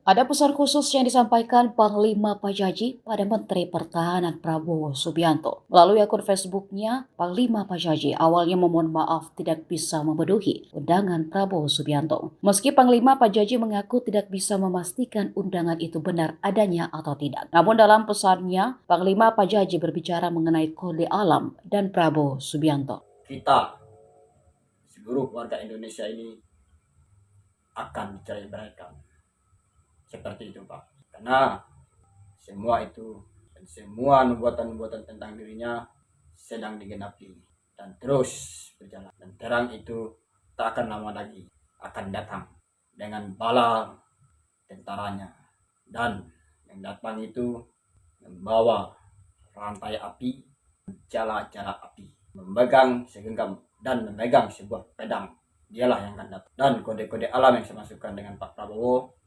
Ada pesan khusus yang disampaikan Panglima Pajaji pada Menteri Pertahanan Prabowo Subianto. Melalui akun Facebooknya, Panglima Pajaji awalnya memohon maaf tidak bisa memenuhi undangan Prabowo Subianto. Meski Panglima Pajaji mengaku tidak bisa memastikan undangan itu benar adanya atau tidak. Namun dalam pesannya, Panglima Pajaji berbicara mengenai kode alam dan Prabowo Subianto. Kita, seluruh warga Indonesia ini akan dicerai beraikan. Seperti itu Pak. Karena semua itu dan semua nubuatan-nubuatan tentang dirinya sedang digenapi dan terus berjalan. Dan terang itu tak akan lama lagi akan datang dengan bala tentaranya. Dan yang datang itu membawa rantai api, jala-jala api, memegang segenggam dan memegang sebuah pedang. Dialah yang akan datang. Dan kode-kode alam yang saya masukkan dengan Pak Prabowo